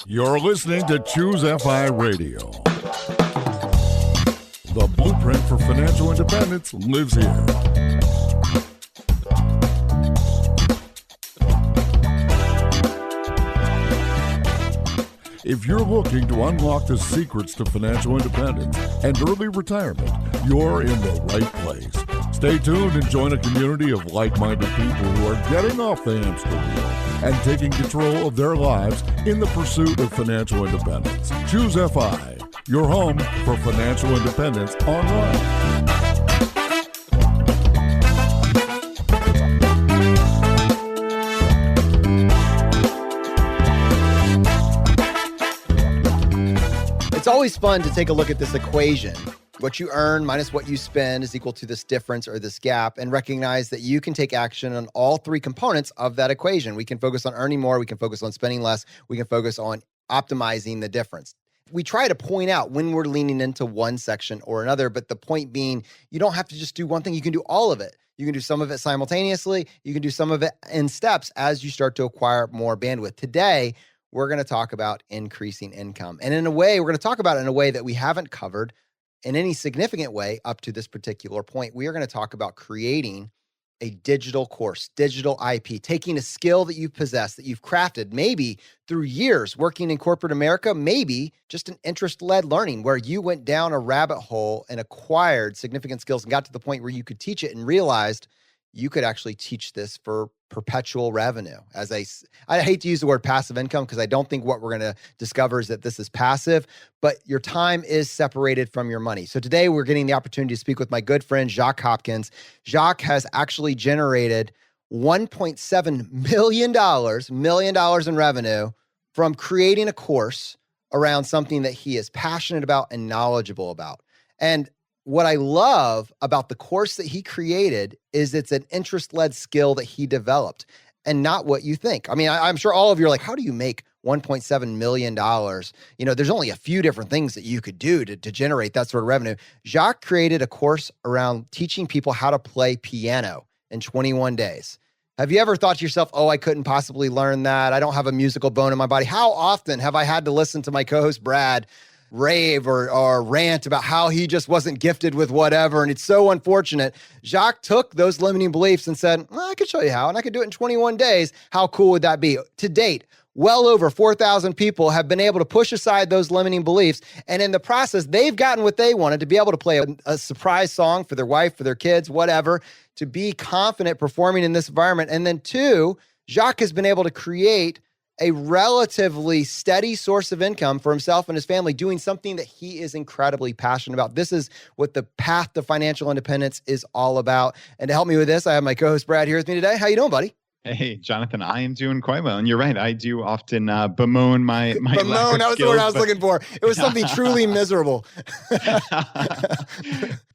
You're listening to Choose FI Radio. The blueprint for financial independence lives here. If you're looking to unlock the secrets to financial independence and early retirement, you're in the right place. Stay tuned and join a community of like-minded people who are getting off the hamster wheel and taking control of their lives in the pursuit of financial independence. Choose FI, your home for financial independence online. It's always fun to take a look at this equation. What you earn minus what you spend is equal to this difference or this gap, and recognize that you can take action on all three components of that equation. We can focus on earning more, we can focus on spending less, we can focus on optimizing the difference. We try to point out when we're leaning into one section or another, but the point being, you don't have to just do one thing, you can do all of it. You can do some of it simultaneously, you can do some of it in steps as you start to acquire more bandwidth. Today, we're going to talk about increasing income. And in a way, we're going to talk about it in a way that we haven't covered in any significant way up to this particular point. We are going to talk about creating a digital course, digital IP, taking a skill that you possess, that you've crafted, maybe through years working in corporate America, maybe just an interest-led learning where you went down a rabbit hole and acquired significant skills and got to the point where you could teach it and realized you could actually teach this for perpetual revenue. I hate to use the word passive income because I don't think what we're going to discover is that this is passive, but your time is separated from your money. So today we're getting the opportunity to speak with my good friend, Jacques Hopkins. Jacques has actually generated $1.7 million in revenue from creating a course around something that he is passionate about and knowledgeable about. And what I love about the course that he created is it's an interest-led skill that he developed and not what you think. I mean, I'm sure all of you are like, how do you make $1.7 million? You know, there's only a few different things that you could do to generate that sort of revenue. Jacques created a course around teaching people how to play piano in 21 days. Have you ever thought to yourself, oh, I couldn't possibly learn that. I don't have a musical bone in my body. How often have I had to listen to my co-host Brad rave or rant about how he just wasn't gifted with whatever, and it's so unfortunate. Jacques took those limiting beliefs and said, well, I could show you how, and I could do it in 21 days. How cool would that be? To date, well over 4,000 people have been able to push aside those limiting beliefs, and in the process, they've gotten what they wanted, to be able to play a surprise song for their wife, for their kids, whatever, to be confident performing in this environment. And then two, Jacques has been able to create a relatively steady source of income for himself and his family doing something that he is incredibly passionate about. This is what the path to financial independence is all about. And to help me with this, I have my co-host Brad here with me today. How you doing, buddy? Hey, Jonathan, I am doing quite well. And you're right. I do often bemoan my bemoan, lack of that was skills, the word I was looking for. It was something truly miserable.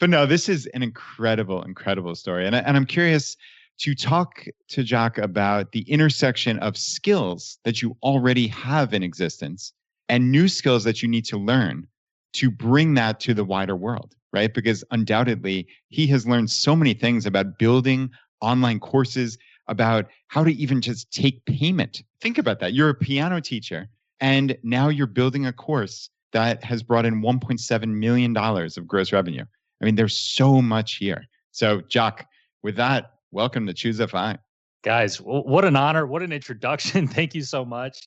But no, this is an incredible story. And I'm curious to talk to Jacques about the intersection of skills that you already have in existence and new skills that you need to learn to bring that to the wider world, right? Because undoubtedly, he has learned so many things about building online courses, about how to even just take payment. Think about that. You're a piano teacher, and now you're building a course that has brought in $1.7 million of gross revenue. I mean, there's so much here. So, Jacques, with that, welcome to Choose FI. Guys, what an honor. What an introduction. Thank you so much.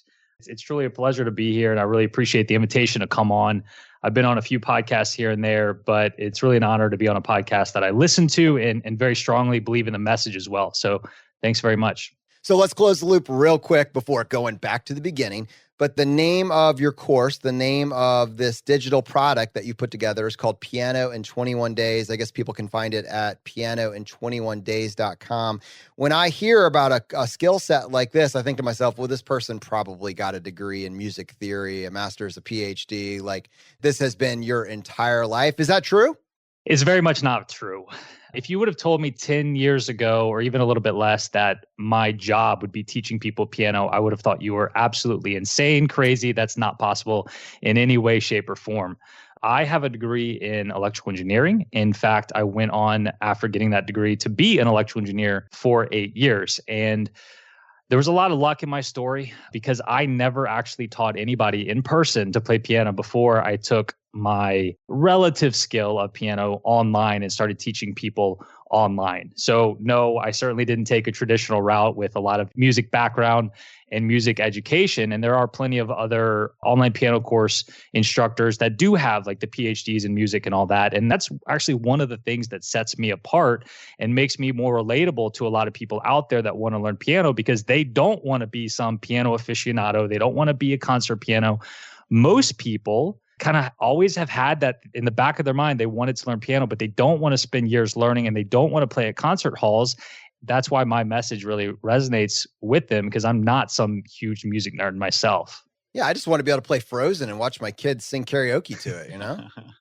It's truly a pleasure to be here, and I really appreciate the invitation to come on. I've been on a few podcasts here and there, but it's really an honor to be on a podcast that I listen to and very strongly believe in the message as well. So thanks very much. So let's close the loop real quick before going back to the beginning. But the name of your course, the name of this digital product that you put together is called Piano in 21 Days. I guess people can find it at pianoin21days.com. When I hear about a skill set like this, I think to myself, well, this person probably got a degree in music theory, a master's, a PhD. Like, this has been your entire life. Is that true? It's very much not true. If you would have told me 10 years ago, or even a little bit less, that my job would be teaching people piano, I would have thought you were absolutely insane, crazy. That's not possible in any way, shape, or form. I have a degree in electrical engineering. In fact, I went on after getting that degree to be an electrical engineer for 8 years. And There was a lot of luck in my story because I never actually taught anybody in person to play piano before I took my relative skill of piano online and started teaching people online. So no, I certainly didn't take a traditional route with a lot of music background and music education. And there are plenty of other online piano course instructors that do have like the PhDs in music and all that. And that's actually one of the things that sets me apart and makes me more relatable to a lot of people out there that want to learn piano, because they don't want to be some piano aficionado. They don't want to be a concert piano. Most people kind of always have had that in the back of their mind. They wanted to learn piano, but they don't want to spend years learning and they don't want to play at concert halls. That's why my message really resonates with them, because I'm not some huge music nerd myself. Yeah, I just want to be able to play Frozen and watch my kids sing karaoke to it, you know?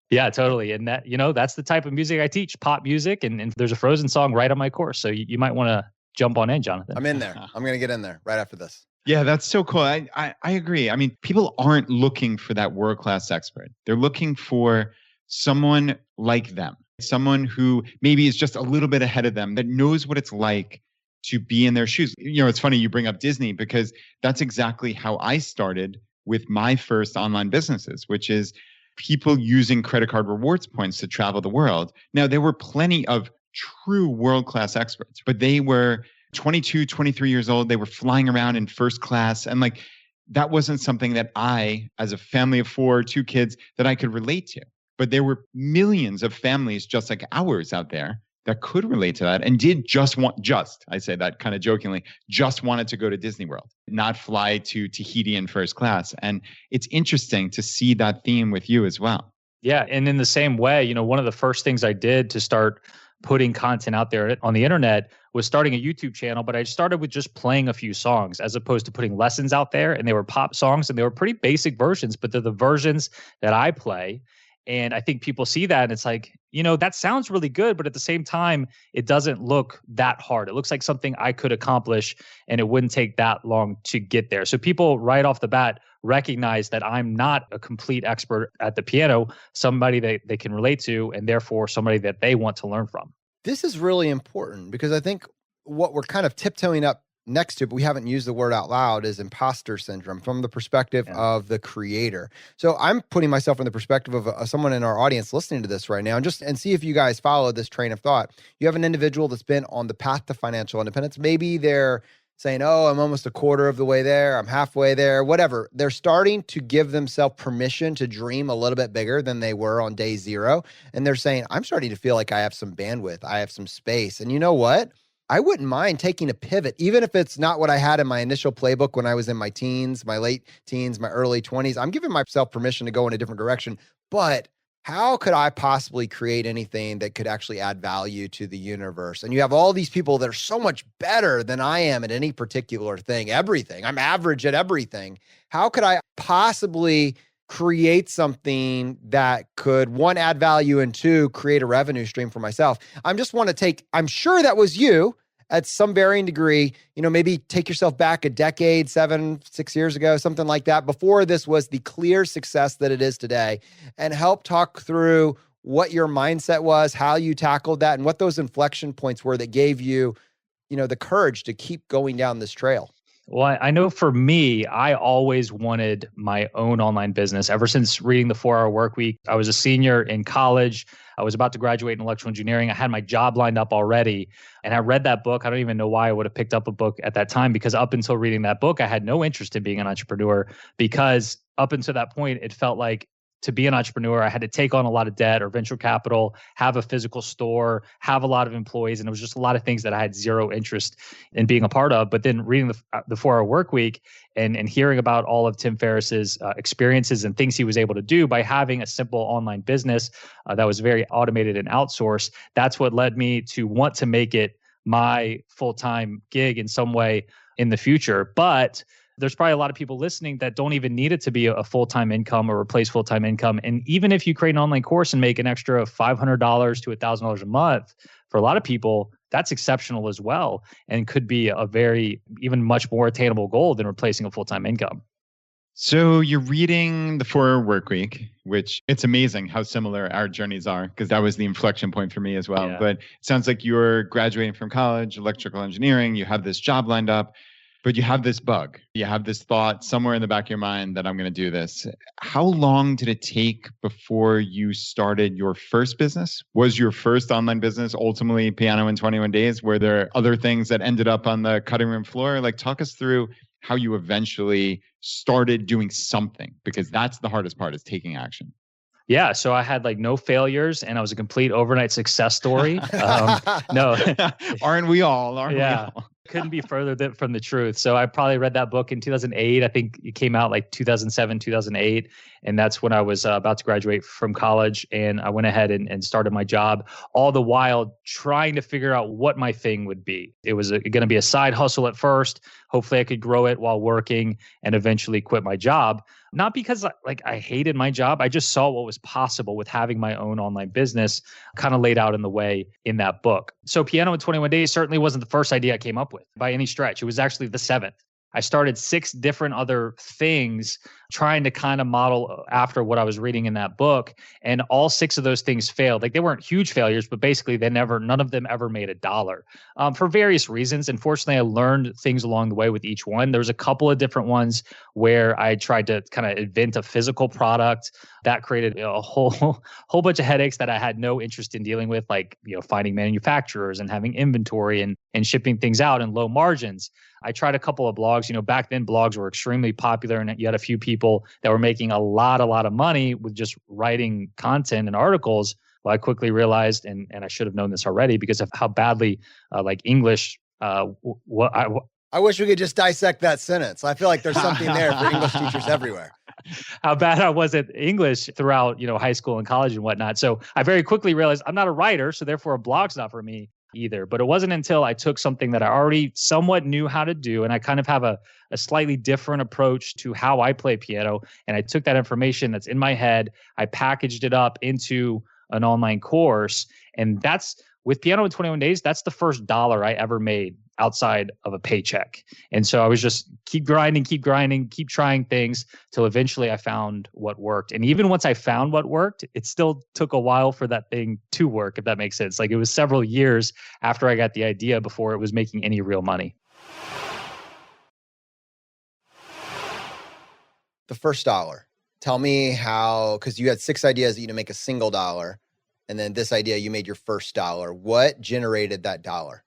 Yeah, totally. And that, that's the type of music I teach, pop music. And there's a Frozen song right on my course. So you might want to jump on in, Jonathan. I'm in there. I'm going to get in there right after this. Yeah, that's so cool. I agree. I mean, people aren't looking for that world-class expert. They're looking for someone like them, someone who maybe is just a little bit ahead of them, that knows what it's like to be in their shoes. It's funny you bring up Disney, because that's exactly how I started with my first online businesses, which is people using credit card rewards points to travel the world. Now, there were plenty of true world-class experts, but they were 22, 23 years old. They were flying around in first class. And like, that wasn't something that I, as a family of 4, 2 kids, that I could relate to. But there were millions of families just like ours out there that could relate to that and did I say that kind of jokingly, just wanted to go to Disney World, not fly to Tahiti in first class. And it's interesting to see that theme with you as well. Yeah. And in the same way, one of the first things I did to start putting content out there on the internet was starting a YouTube channel, but I started with just playing a few songs as opposed to putting lessons out there. And they were pop songs and they were pretty basic versions, but they're the versions that I play. And I think people see that and it's like, that sounds really good, but at the same time, it doesn't look that hard. It looks like something I could accomplish and it wouldn't take that long to get there. So people right off the bat recognize that I'm not a complete expert at the piano, somebody that they can relate to, and therefore somebody that they want to learn from. This is really important because I think what we're kind of tiptoeing up next to, but we haven't used the word out loud, is imposter syndrome from the perspective of the creator. So I'm putting myself in the perspective of someone in our audience listening to this right now, and see if you guys follow this train of thought. You have an individual that's been on the path to financial independence. Maybe they're saying, oh, I'm almost a quarter of the way there, I'm halfway there, whatever. They're starting to give themselves permission to dream a little bit bigger than they were on day zero. And they're saying, I'm starting to feel like I have some bandwidth, I have some space. And you know what? I wouldn't mind taking a pivot, even if it's not what I had in my initial playbook when I was in my teens, my late teens, my early 20s. I'm giving myself permission to go in a different direction. But how could I possibly create anything that could actually add value to the universe? And you have all these people that are so much better than I am at any particular thing, everything. I'm average at everything. How could I possibly create something that could, 1, add value, and 2, create a revenue stream for myself? I'm sure that was you at some varying degree, maybe take yourself back a decade, 7, 6 years ago, something like that, before this was the clear success that it is today, and help talk through what your mindset was, how you tackled that, and what those inflection points were that gave you, the courage to keep going down this trail. Well, I know for me, I always wanted my own online business ever since reading The 4-Hour Workweek. I was a senior in college. I was about to graduate in electrical engineering. I had my job lined up already. And I read that book. I don't even know why I would have picked up a book at that time, because up until reading that book, I had no interest in being an entrepreneur, because up until that point, it felt like to be an entrepreneur, I had to take on a lot of debt or venture capital, have a physical store, have a lot of employees. And it was just a lot of things that I had zero interest in being a part of. But then reading the 4-Hour Workweek and hearing about all of Tim Ferriss's experiences and things he was able to do by having a simple online business that was very automated and outsourced, that's what led me to want to make it my full-time gig in some way in the future. But there's probably a lot of people listening that don't even need it to be a full-time income or replace full-time income. And even if you create an online course and make an extra $500 to $1,000 a month, for a lot of people, that's exceptional as well, and could be a very, even much more attainable goal than replacing a full-time income. So you're reading the 4-Hour Workweek, which it's amazing how similar our journeys are, because that was the inflection point for me as well. Yeah. But it sounds like you're graduating from college, electrical engineering, you have this job lined up. But you have this bug. You have this thought somewhere in the back of your mind that I'm going to do this. How long did it take before you started your first business? Was your first online business ultimately Piano in 21 Days? Were there other things that ended up on the cutting room floor? Like, talk us through how you eventually started doing something, because that's the hardest part, is taking action. Yeah, so I had like no failures, and I was a complete overnight success story. No, aren't we all? Aren't we all? Couldn't be further from the truth. So I probably read that book in 2008. I think it came out like 2007, 2008. And that's when I was about to graduate from college. And I went ahead and started my job, all the while trying to figure out what my thing would be. It was going to be a side hustle at first. Hopefully I could grow it while working and eventually quit my job. Not because I hated my job. I just saw what was possible with having my own online business kind of laid out in the way in that book. So Piano in 21 Days certainly wasn't the first idea I came up with by any stretch. It was actually the seventh. I started 6 different other things trying to kind of model after what I was reading in that book. And all 6 of those things failed. Like, they weren't huge failures, but basically none of them ever made $1 for various reasons. And fortunately, I learned things along the way with each one. There was a couple of different ones where I tried to kind of invent a physical product that created a whole bunch of headaches that I had no interest in dealing with, like, finding manufacturers and having inventory and shipping things out and low margins. I tried a couple of blogs. Back then blogs were extremely popular, and you had a few people that were making a lot of money with just writing content and articles. Well, I quickly realized, and I should have known this already because of how badly English. I wish we could just dissect that sentence. I feel like there's something there for English teachers everywhere. How bad I was at English throughout, high school and college and whatnot. So I very quickly realized I'm not a writer, so therefore a blog's not for me either. But it wasn't until I took something that I already somewhat knew how to do, and I kind of have a slightly different approach to how I play piano. And I took that information that's in my head, I packaged it up into an online course. And that's, with Piano in 21 Days, that's the first $1 I ever made outside of a paycheck. And so I was just keep grinding, keep trying things till eventually I found what worked. And even once I found what worked, it still took a while for that thing to work, if that makes sense. Like, it was several years after I got the idea before it was making any real money. The first $1. Tell me how, because you had 6 ideas that you to make a single $1. And then this idea, you made your first $1. What generated that $1?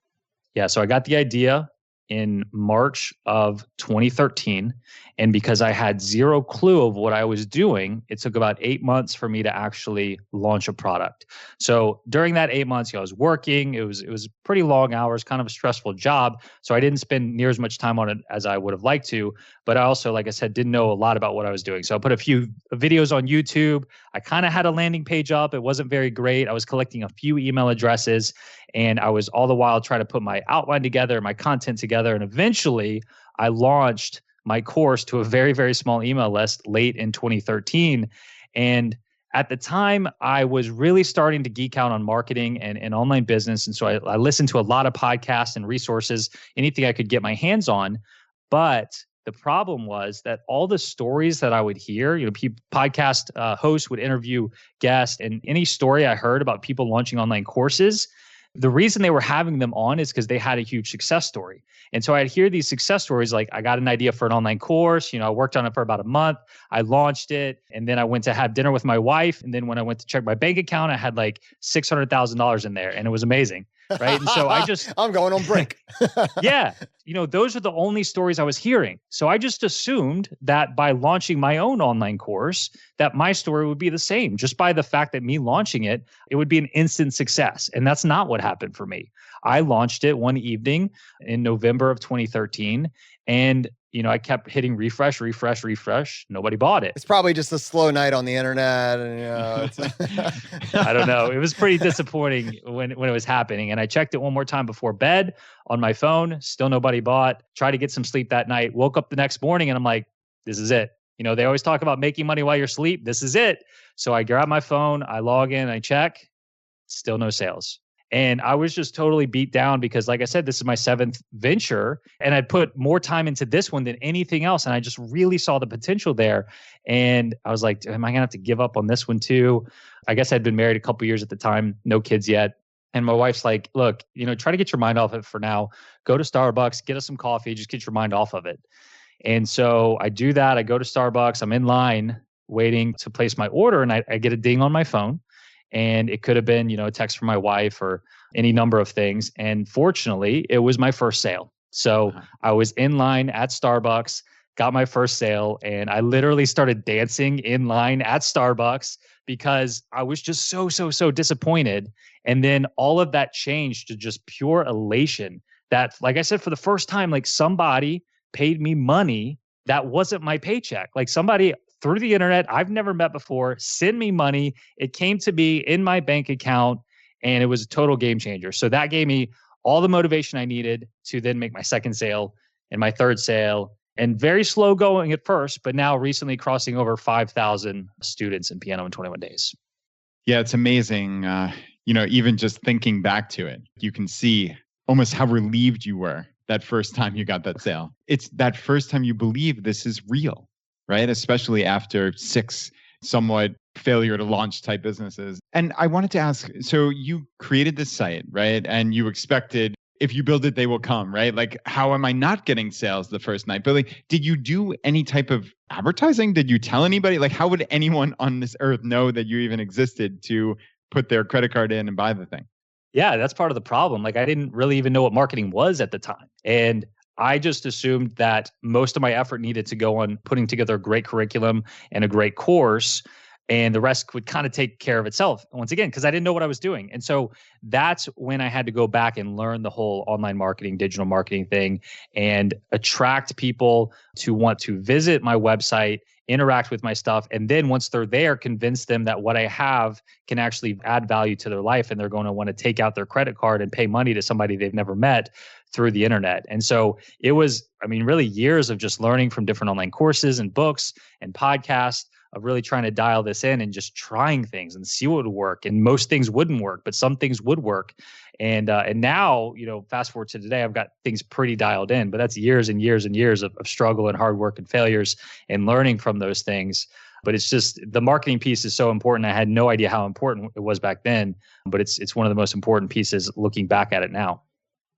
Yeah, so I got the idea in March of 2013. And because I had zero clue of what I was doing, it took about 8 months for me to actually launch a product. So during that 8 months, I was working. It was pretty long hours, kind of a stressful job. So I didn't spend near as much time on it as I would have liked to. But I also, like I said, didn't know a lot about what I was doing. So I put a few videos on YouTube. I kind of had a landing page up. It wasn't very great. I was collecting a few email addresses, and I was all the while trying to put my outline together, my content together. And eventually I launched my course to a very, very small email list late in 2013. And at the time, I was really starting to geek out on marketing and online business. And so I listened to a lot of podcasts and resources, anything I could get my hands on. But the problem was that all the stories that I would hear, podcast hosts would interview guests, and any story I heard about people launching online courses, the reason they were having them on is because they had a huge success story. And so I'd hear these success stories, like, I got an idea for an online course. I worked on it for about a month. I launched it. And then I went to have dinner with my wife. And then when I went to check my bank account, I had like $600,000 in there, and it was amazing. Right. And so I'm going on break. Yeah. Those are the only stories I was hearing. So I just assumed that by launching my own online course, that my story would be the same. Just by the fact that me launching it, it would be an instant success. And that's not what happened for me. I launched it one evening in November of 2013. And, I kept hitting refresh. Nobody bought it. It's probably just a slow night on the internet. And, I don't know. It was pretty disappointing when it was happening. And I checked it one more time before bed on my phone. Still nobody bought. Tried to get some sleep that night. Woke up the next morning and I'm like, this is it. They always talk about making money while you're asleep. This is it. So I grab my phone, I log in, I check. Still no sales. And I was just totally beat down because, like I said, this is my 7th venture, and I put more time into this one than anything else. And I just really saw the potential there. And I was like, am I going to have to give up on this one too? I guess I'd been married a couple years at the time, no kids yet. And my wife's like, look, try to get your mind off it for now. Go to Starbucks, get us some coffee, just get your mind off of it. And so I do that. I go to Starbucks. I'm in line waiting to place my order, and I get a ding on my phone. And it could have been, a text from my wife or any number of things. And fortunately, it was my first sale. So I was in line at Starbucks, got my first sale, and I literally started dancing in line at Starbucks because I was just so disappointed. And then all of that changed to just pure elation that, like I said, for the first time, like somebody paid me money that wasn't my paycheck. Like somebody through the internet I've never met before sent me money. It came to be in my bank account, and it was a total game changer. So that gave me all the motivation I needed to then make my second sale and my third sale. And very slow going at first, but now recently crossing over 5,000 students in piano in 21 days. Yeah, it's amazing. Even just thinking back to it, you can see almost how relieved you were that first time you got that sale. It's that first time you believe this is real, right? Especially after 6 somewhat failure to launch type businesses. And I wanted to ask, so you created this site, right? And you expected, if you build it, they will come, right? Like, how am I not getting sales the first night? But like, did you do any type of advertising? Did you tell anybody? Like, how would anyone on this earth know that you even existed to put their credit card in and buy the thing? Yeah, that's part of the problem. Like, I didn't really even know what marketing was at the time. And I just assumed that most of my effort needed to go on putting together a great curriculum and a great course, and the rest would kind of take care of itself once again, because I didn't know what I was doing. And so that's when I had to go back and learn the whole online marketing, digital marketing thing, and attract people to want to visit my website, interact with my stuff. And then once they're there, convince them that what I have can actually add value to their life. And they're going to want to take out their credit card and pay money to somebody they've never met through the internet. And so it was, really years of just learning from different online courses and books and podcasts, of really trying to dial this in and just trying things and see what would work. And most things wouldn't work, but some things would work. And now, fast forward to today, I've got things pretty dialed in, but that's years and years and years of struggle and hard work and failures and learning from those things. But it's just, the marketing piece is so important. I had no idea how important it was back then, but it's one of the most important pieces looking back at it now.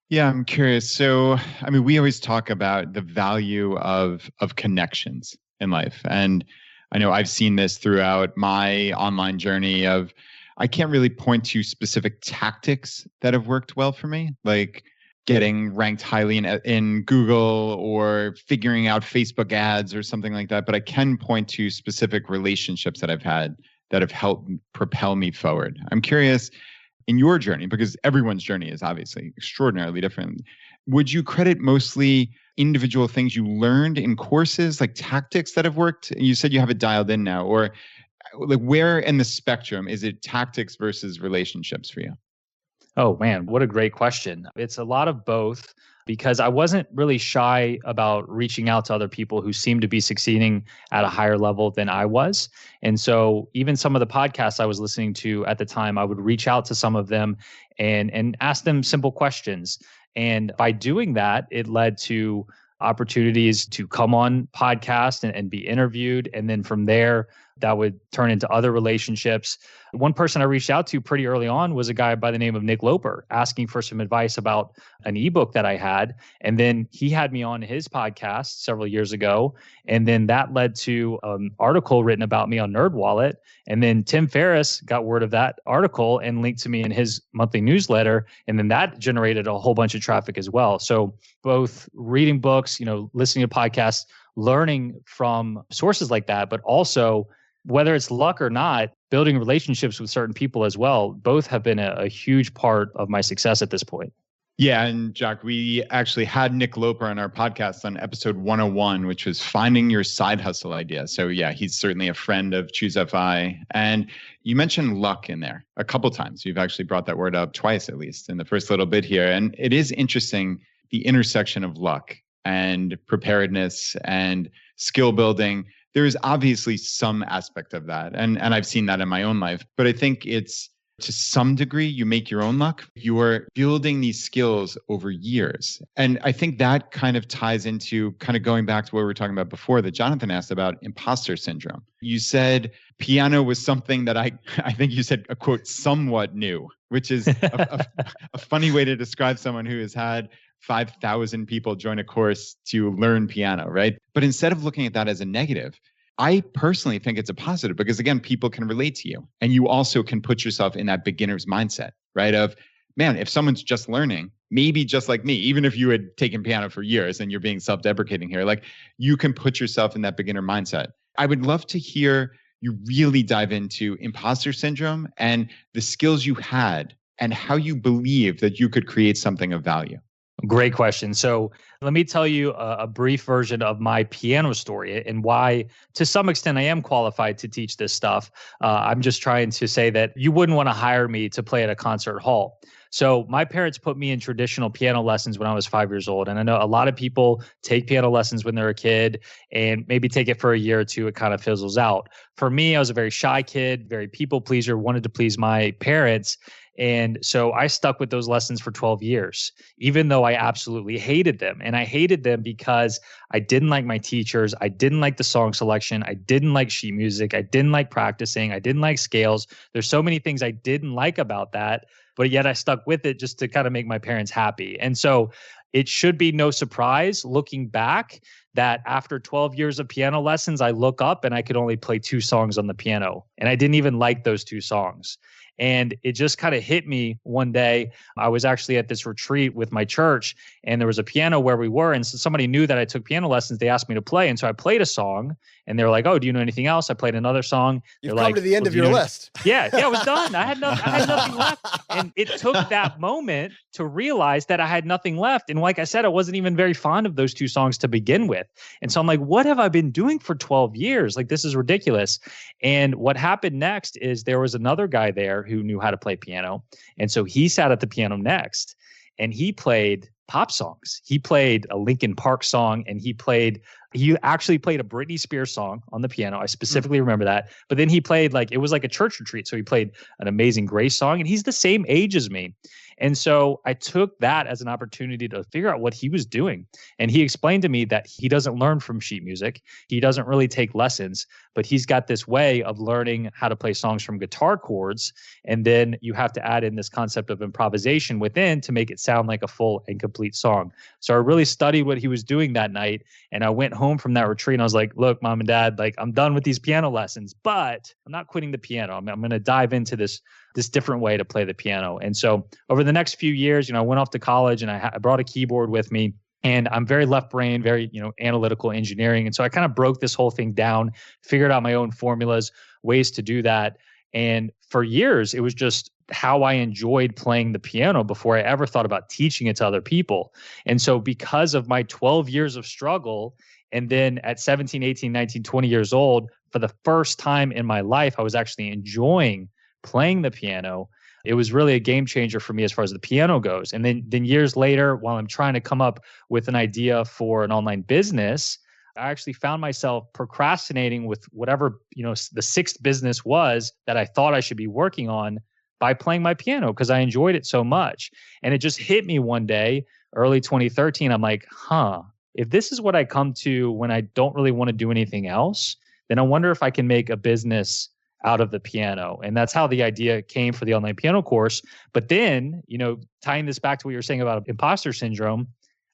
Yeah, I'm curious. So, we always talk about the value of connections in life. And I know I've seen this throughout my online journey of, I can't really point to specific tactics that have worked well for me, like getting ranked highly in Google or figuring out Facebook ads or something like that. But I can point to specific relationships that I've had that have helped propel me forward. I'm curious, in your journey, because everyone's journey is obviously extraordinarily different, would you credit mostly individual things you learned in courses, like tactics that have worked? You said you have it dialed in now, or like where in the spectrum is it tactics versus relationships for you? Oh man, what a great question. It's a lot of both, because I wasn't really shy about reaching out to other people who seemed to be succeeding at a higher level than I was. And so even some of the podcasts I was listening to at the time, I would reach out to some of them and ask them simple questions. And by doing that, it led to opportunities to come on podcast and be interviewed. And then from there, that would turn into other relationships. One person I reached out to pretty early on was a guy by the name of Nick Loper, asking for some advice about an ebook that I had. And then he had me on his podcast several years ago. And then that led to an article written about me on NerdWallet. And then Tim Ferriss got word of that article and linked to me in his monthly newsletter. And then that generated a whole bunch of traffic as well. So both reading books, listening to podcasts, learning from sources like that, but also, whether it's luck or not, building relationships with certain people as well, both have been a huge part of my success at this point. Yeah. And Jacques, we actually had Nick Loper on our podcast on episode 101, which was finding your side hustle idea. So yeah, he's certainly a friend of Choose FI. And you mentioned luck in there a couple times. You've actually brought that word up twice, at least in the first little bit here. And it is interesting, the intersection of luck and preparedness and skill building. There is obviously some aspect of that. And I've seen that in my own life, but I think it's to some degree, you make your own luck. You're building these skills over years. And I think that kind of ties into kind of going back to what we were talking about before that Jonathan asked about imposter syndrome. You said piano was something that I think you said, a quote, somewhat new, which is a funny way to describe someone who has had 5,000 people join a course to learn piano, right? But instead of looking at that as a negative, I personally think it's a positive because, again, people can relate to you. And you also can put yourself in that beginner's mindset, right? Of, man, if someone's just learning, maybe just like me, even if you had taken piano for years and you're being self-deprecating here, like you can put yourself in that beginner mindset. I would love to hear you really dive into imposter syndrome and the skills you had and how you believe that you could create something of value. Great question. So let me tell you a brief version of my piano story and why, to some extent, I am qualified to teach this stuff. I'm just trying to say that you wouldn't want to hire me to play at a concert hall. So my parents put me in traditional piano lessons when I was 5 years old. And I know a lot of people take piano lessons when they're a kid and maybe take it for a year or two. It kind of fizzles out. For me, I was a very shy kid, very people pleaser, wanted to please my parents. And so I stuck with those lessons for 12 years, even though I absolutely hated them. And I hated them because I didn't like my teachers. I didn't like the song selection. I didn't like sheet music. I didn't like practicing. I didn't like scales. There's so many things I didn't like about that, but yet I stuck with it just to kind of make my parents happy. And so it should be no surprise looking back that after 12 years of piano lessons, I look up and I could only play 2 songs on the piano. And I didn't even like those 2 songs. And it just kind of hit me one day. I was actually at this retreat with my church and there was a piano where we were. And so somebody knew that I took piano lessons. They asked me to play. And so I played a song and they were like, oh, do you know anything else? I played another song. You've come to the end of your list. Yeah, I was done. I had nothing left. And it took that moment to realize that I had nothing left. And like I said, I wasn't even very fond of those 2 songs to begin with. And so I'm like, what have I been doing for 12 years? Like, this is ridiculous. And what happened next is there was another guy there who knew how to play piano. And so he sat at the piano next and he played pop songs. He played a Linkin Park song and he actually played a Britney Spears song on the piano. I specifically remember that. But then he played it was like a church retreat. So he played an Amazing Grace song and he's the same age as me. And so I took that as an opportunity to figure out what he was doing. And he explained to me that he doesn't learn from sheet music. He doesn't really take lessons, but he's got this way of learning how to play songs from guitar chords. And then you have to add in this concept of improvisation within to make it sound like a full and complete song. So I really studied what he was doing that night. And I went home from that retreat and I was like, look, Mom and Dad, I'm done with these piano lessons, but I'm not quitting the piano. I'm going to dive into this different way to play the piano. And so over the next few years, I went off to college and I brought a keyboard with me and I'm very left brain, very, analytical engineering. And so I kind of broke this whole thing down, figured out my own formulas, ways to do that. And for years, it was just how I enjoyed playing the piano before I ever thought about teaching it to other people. And so because of my 12 years of struggle, and then at 17, 18, 19, 20 years old, for the first time in my life, I was actually enjoying playing the piano. It was really a game changer for me as far as the piano goes. And then years later, while I'm trying to come up with an idea for an online business, I actually found myself procrastinating with whatever, the 6th business was that I thought I should be working on by playing my piano because I enjoyed it so much. And it just hit me one day, early 2013. I'm like, if this is what I come to when I don't really want to do anything else, then I wonder if I can make a business out of the piano. And that's how the idea came for the online piano course. But then, tying this back to what you were saying about imposter syndrome,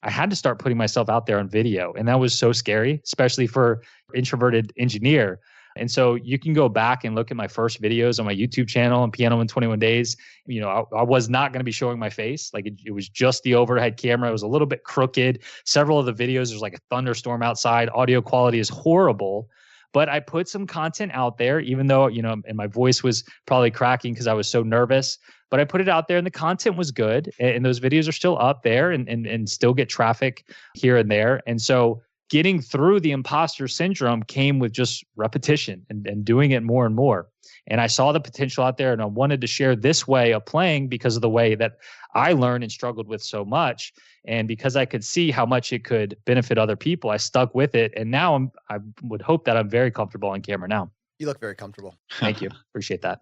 I had to start putting myself out there on video. And that was so scary, especially for an introverted engineer. And so you can go back and look at my first videos on my YouTube channel on Piano in 21 Days. I was not going to be showing my face. It was just the overhead camera. It was a little bit crooked. Several of the videos, there's like a thunderstorm outside. Audio quality is horrible. But I put some content out there, even though, and my voice was probably cracking because I was so nervous. But I put it out there and the content was good. And those videos are still up there and still get traffic here and there. And so getting through the imposter syndrome came with just repetition and doing it more and more. And I saw the potential out there and I wanted to share this way of playing because of the way that I learned and struggled with so much. And because I could see how much it could benefit other people, I stuck with it. And now I would hope that I'm very comfortable on camera now. You look very comfortable. Thank you. Appreciate that.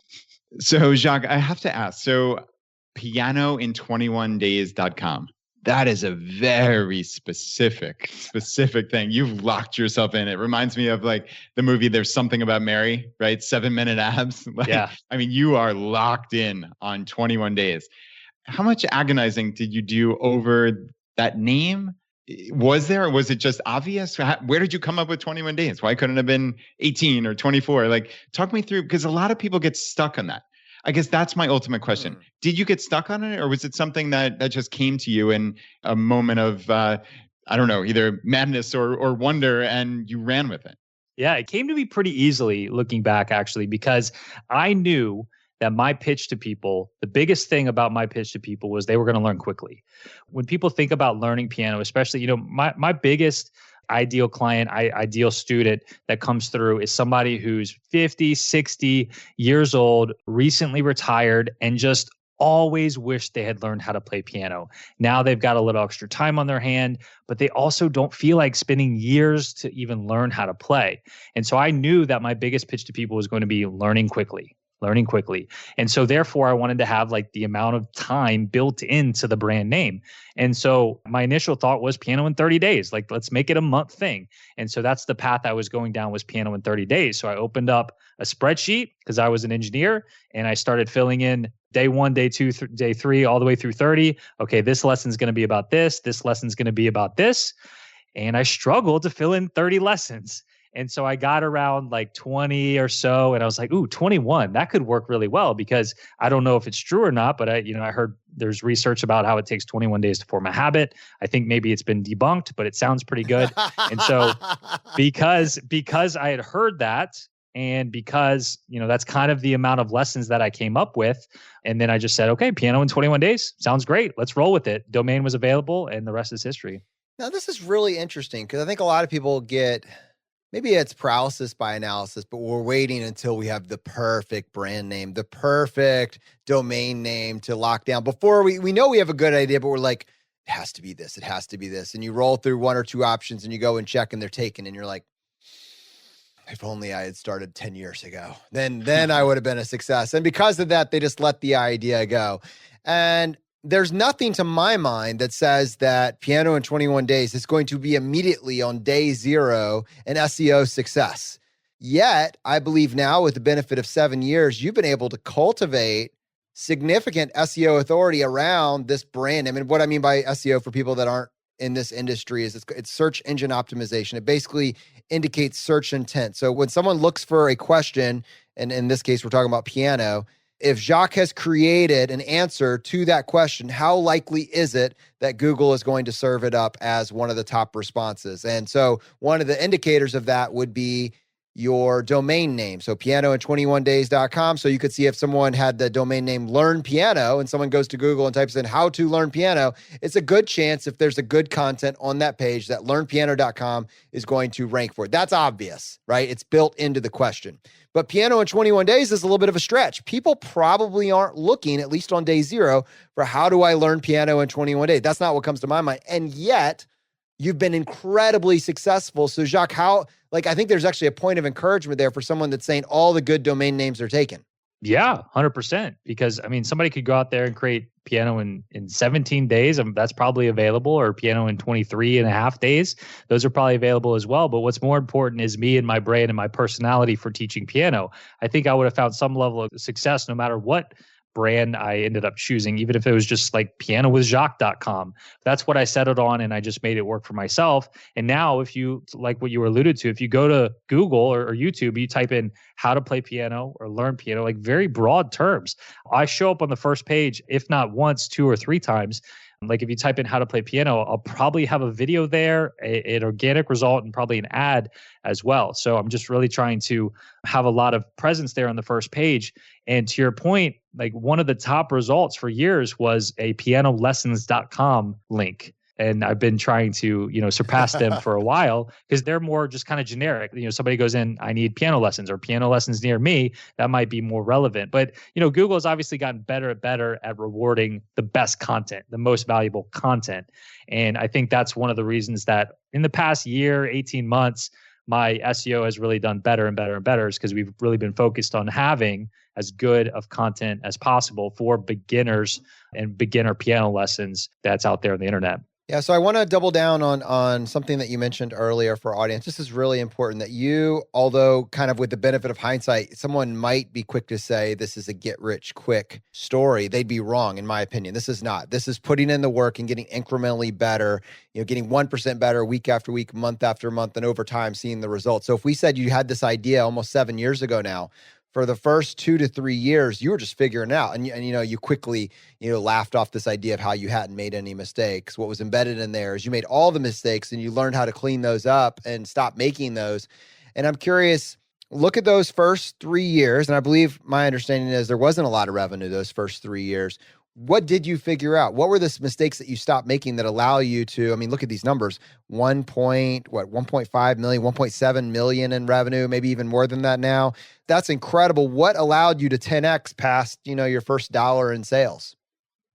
So, Jacques, I have to ask. So, pianoin21days.com. That is a very specific thing. You've locked yourself in. It reminds me of like the movie There's Something About Mary, right? 7-minute abs. Yeah. I mean, you are locked in on 21 days. How much agonizing did you do over that name? Was there, or was it just obvious? Where did you come up with 21 days? Why couldn't it have been 18 or 24? Like, talk me through, because a lot of people get stuck on that. I guess that's my ultimate question. Did you get stuck on it, or was it something that just came to you in a moment of, I don't know, either madness or wonder, and you ran with it? Yeah, it came to me pretty easily looking back, actually, because I knew that my pitch to people, the biggest thing about my pitch to people was they were going to learn quickly. When people think about learning piano, especially, my biggest ideal client, ideal student that comes through is somebody who's 50, 60 years old, recently retired, and just always wished they had learned how to play piano. Now they've got a little extra time on their hand, but they also don't feel like spending years to even learn how to play. And so I knew that my biggest pitch to people was going to be learning quickly. And so therefore I wanted to have like the amount of time built into the brand name. And so my initial thought was piano in 30 days, like let's make it a month thing. And so that's the path I was going down, was piano in 30 days. So I opened up a spreadsheet because I was an engineer, and I started filling in day 1, day 2, day 3, all the way through 30. Okay, this lesson's going to be about this. This lesson's going to be about this. And I struggled to fill in 30 lessons. And so I got around like 20 or so, and I was like, ooh, 21, that could work really well, because I don't know if it's true or not, but I heard there's research about how it takes 21 days to form a habit. I think maybe it's been debunked, but it sounds pretty good. And so because I had heard that, and because, that's kind of the amount of lessons that I came up with. And then I just said, okay, piano in 21 days. Sounds great. Let's roll with it. Domain was available, and the rest is history. Now, this is really interesting, because I think a lot of people maybe it's paralysis by analysis, but we're waiting until we have the perfect brand name, the perfect domain name to lock down before we know we have a good idea, but we're like, it has to be this. It has to be this. And you roll through 1 or 2 options and you go and check and they're taken. And you're like, if only I had started 10 years ago, then I would have been a success. And because of that, they just let the idea go. And there's nothing to my mind that says that piano in 21 days is going to be immediately on day 0 an SEO success. Yet, I believe now, with the benefit of 7 years, you've been able to cultivate significant SEO authority around this brand. I mean, what I mean by SEO for people that aren't in this industry is it's search engine optimization. It basically indicates search intent. So when someone looks for a question, and in this case, we're talking about piano, if Jacques has created an answer to that question, how likely is it that Google is going to serve it up as one of the top responses? And so one of the indicators of that would be your domain name. So pianoin21days.com. So you could see if someone had the domain name Learn Piano and someone goes to Google and types in how to learn piano, it's a good chance, if there's a good content on that page, that learnpiano.com is going to rank for it. That's obvious, right? It's built into the question. But piano in 21 days is a little bit of a stretch. People probably aren't looking, at least on day 0, for how do I learn piano in 21 days? That's not what comes to my mind. And yet, you've been incredibly successful. So Jacques, I think there's actually a point of encouragement there for someone that's saying all the good domain names are taken. Yeah, 100%. Because somebody could go out there and create piano in 17 days. That's probably available, or piano in 23 and a half days. Those are probably available as well. But what's more important is me and my brain and my personality for teaching piano. I think I would have found some level of success no matter what brand I ended up choosing, even if it was just like pianowithjacques.com. That's what I settled on, and I just made it work for myself. And now, if you, like what you were alluded to, if you go to Google or YouTube, you type in how to play piano or learn piano, like very broad terms, I show up on the first page, if not once, 2 or 3 times. Like if you type in how to play piano, I'll probably have a video there, an organic result, and probably an ad as well. So I'm just really trying to have a lot of presence there on the first page. And to your point, like one of the top results for years was a pianolessons.com link. And I've been trying to, surpass them for a while, because they're more just kind of generic. Somebody goes in, I need piano lessons or piano lessons near me. That might be more relevant. But, Google has obviously gotten better at rewarding the best content, the most valuable content. And I think that's one of the reasons that in the past year, 18 months, my SEO has really done better and better and better is because we've really been focused on having as good of content as possible for beginners and beginner piano lessons that's out there on the internet. Yeah, so I want to double down on something that you mentioned earlier for our audience. This is really important that you, although kind of with the benefit of hindsight, someone might be quick to say this is a get rich quick story. They'd be wrong, in my opinion. This is not. This is putting in the work and getting incrementally better, getting 1% better week after week, month after month, and over time seeing the results. So if we said you had this idea almost 7 years ago now, for the first 2 to 3 years, you were just figuring it out. And you quickly, laughed off this idea of how you hadn't made any mistakes. What was embedded in there is you made all the mistakes and you learned how to clean those up and stop making those. And I'm curious, look at those first 3 years. And I believe my understanding is there wasn't a lot of revenue those first 3 years. What did you figure out? What were the mistakes that you stopped making that allow you to, look at these numbers, 1.5 million, 1.7 million in revenue, maybe even more than that now. That's incredible. What allowed you to 10X past, your first dollar in sales?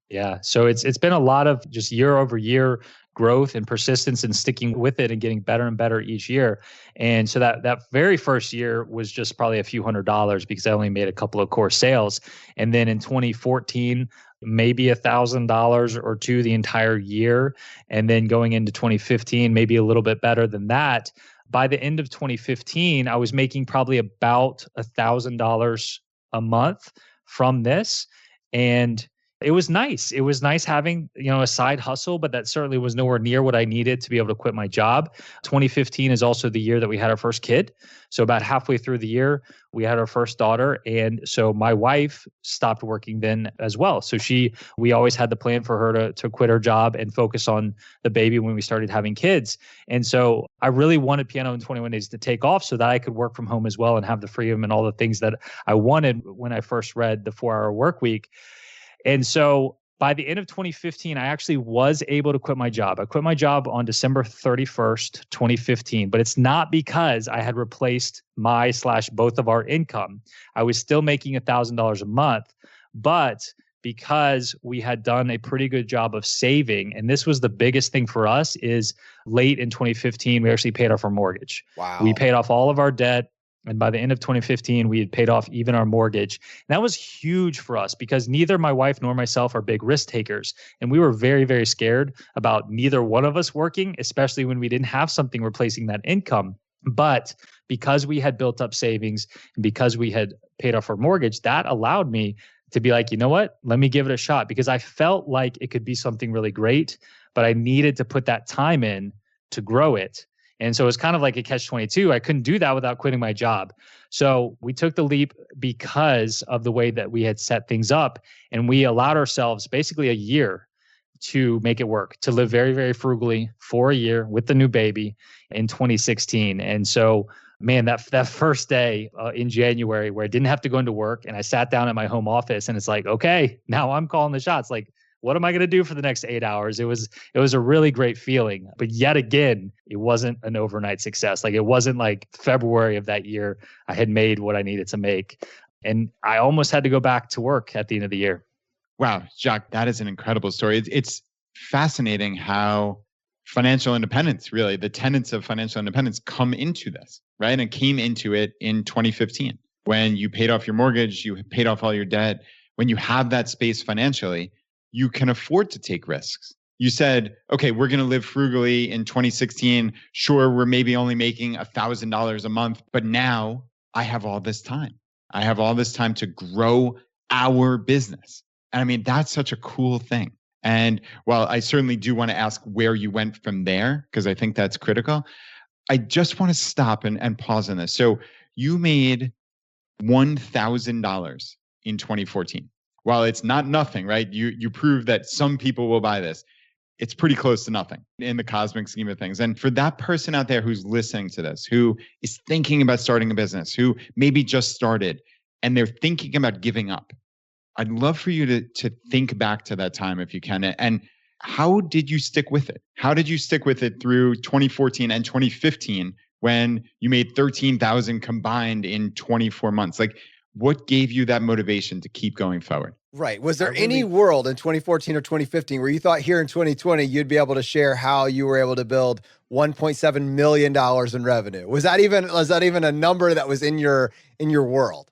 Yeah. So it's been a lot of just year over year growth and persistence and sticking with it and getting better and better each year. And so that very first year was just probably a few $100s because I only made a couple of course sales. And then in 2014, maybe $1,000 or two the entire year. And then going into 2015, maybe a little bit better than that. By the end of 2015, I was making probably about $1,000 a month from this. And it was nice. It was nice having, a side hustle, but that certainly was nowhere near what I needed to be able to quit my job. 2015 is also the year that we had our first kid. So about halfway through the year, we had our first daughter. And so my wife stopped working then as well. So we always had the plan for her to quit her job and focus on the baby when we started having kids. And so I really wanted Piano in 21 Days to take off so that I could work from home as well and have the freedom and all the things that I wanted when I first read the 4-Hour Work Week. And so by the end of 2015, I actually was able to quit my job. I quit my job on December 31st, 2015, but it's not because I had replaced both of our income. I was still making $1,000 a month, but because we had done a pretty good job of saving, and this was the biggest thing for us, is late in 2015, we actually paid off our mortgage. Wow. We paid off all of our debt. And by the end of 2015, we had paid off even our mortgage. And that was huge for us because neither my wife nor myself are big risk takers. And we were very, very scared about neither one of us working, especially when we didn't have something replacing that income. But because we had built up savings and because we had paid off our mortgage, that allowed me to be like, you know what, let me give it a shot because I felt like it could be something really great, but I needed to put that time in to grow it. And so it's kind of like a catch-22. I couldn't do that without quitting my job. So we took the leap because of the way that we had set things up. And we allowed ourselves basically a year to make it work, to live very, very frugally for a year with the new baby in 2016. And so, man, that first day in January where I didn't have to go into work and I sat down at my home office and it's like, okay, now I'm calling the shots. Like, what am I going to do for the next 8 hours? It was a really great feeling. But yet again, it wasn't an overnight success. Like it wasn't like February of that year, I had made what I needed to make. And I almost had to go back to work at the end of the year. Wow, Jacques, that is an incredible story. It's fascinating how financial independence, really, the tenets of financial independence come into this, right? And came into it in 2015 when you paid off your mortgage, you paid off all your debt. When you have that space financially, you can afford to take risks. You said, okay, we're going to live frugally in 2016. Sure, we're maybe only making $1,000 a month, but now I have all this time. I have all this time to grow our business. And I mean, that's such a cool thing. And while I certainly do want to ask where you went from there, because I think that's critical, I just want to stop and pause on this. So you made $1,000 in 2014. While it's not nothing, right? You prove that some people will buy this. It's pretty close to nothing in the cosmic scheme of things. And for that person out there who's listening to this, who is thinking about starting a business, who maybe just started and they're thinking about giving up, I'd love for you to think back to that time if you can. And how did you stick with it? How did you stick with it through 2014 and 2015 when you made 13,000 combined in 24 months? Like, what gave you that motivation to keep going forward? Right. Was there any world in 2014 or 2015 where you thought here in 2020 you'd be able to share how you were able to build $1.7 million in revenue. Was that even a number that was in your world?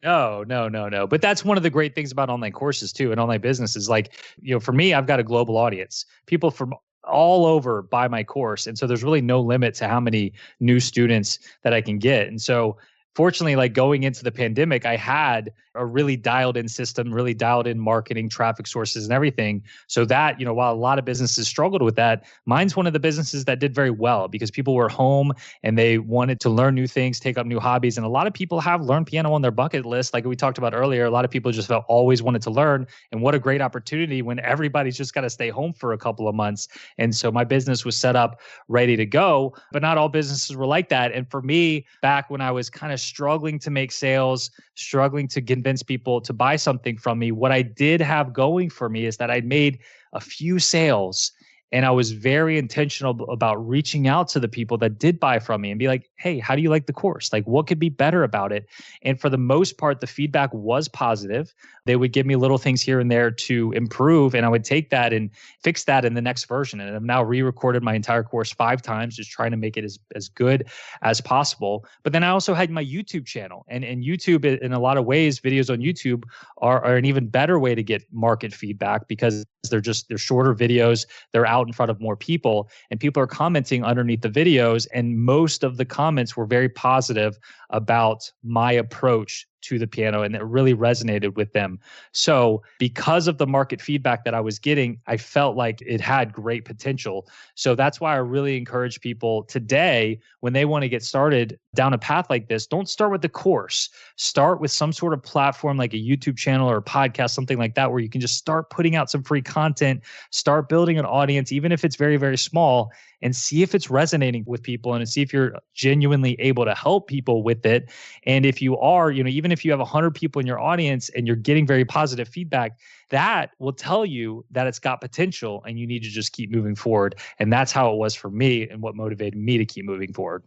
No. But that's one of the great things about online courses too, and online business is like, for me, I've got a global audience. People from all over buy my course. And so there's really no limit to how many new students that I can get. And so fortunately, like going into the pandemic, I had a really dialed in system, really dialed in marketing, traffic sources and everything. So that, while a lot of businesses struggled with that, mine's one of the businesses that did very well because people were home and they wanted to learn new things, take up new hobbies. And a lot of people have learned piano on their bucket list. Like we talked about earlier, a lot of people just always wanted to learn. And what a great opportunity when everybody's just got to stay home for a couple of months. And so my business was set up ready to go, but not all businesses were like that. And for me, back when I was kind of struggling to make sales, struggling to convince people to buy something from me, what I did have going for me is that I'd made a few sales and I was very intentional about reaching out to the people that did buy from me and be like, hey, how do you like the course? Like, what could be better about it? And for the most part, the feedback was positive. They would give me little things here and there to improve, and I would take that and fix that in the next version. And I've now re-recorded my entire course 5 times, just trying to make it as good as possible. But then I also had my YouTube channel, and YouTube, in a lot of ways, videos on YouTube are an even better way to get market feedback because they're shorter videos. They're out in front of more people, and people are commenting underneath the videos. And most of the comments were very positive about my approach to the piano, and it really resonated with them. So because of the market feedback that I was getting, I felt like it had great potential. So that's why I really encourage people today, when they want to get started down a path like this, don't start with the course. Start with some sort of platform like a YouTube channel or a podcast, something like that, where you can just start putting out some free content, start building an audience, even if it's very, very small, and see if it's resonating with people and see if you're genuinely able to help people with it. And if you are, even if you have 100 people in your audience and you're getting very positive feedback, that will tell you that it's got potential and you need to just keep moving forward. And that's how it was for me and what motivated me to keep moving forward.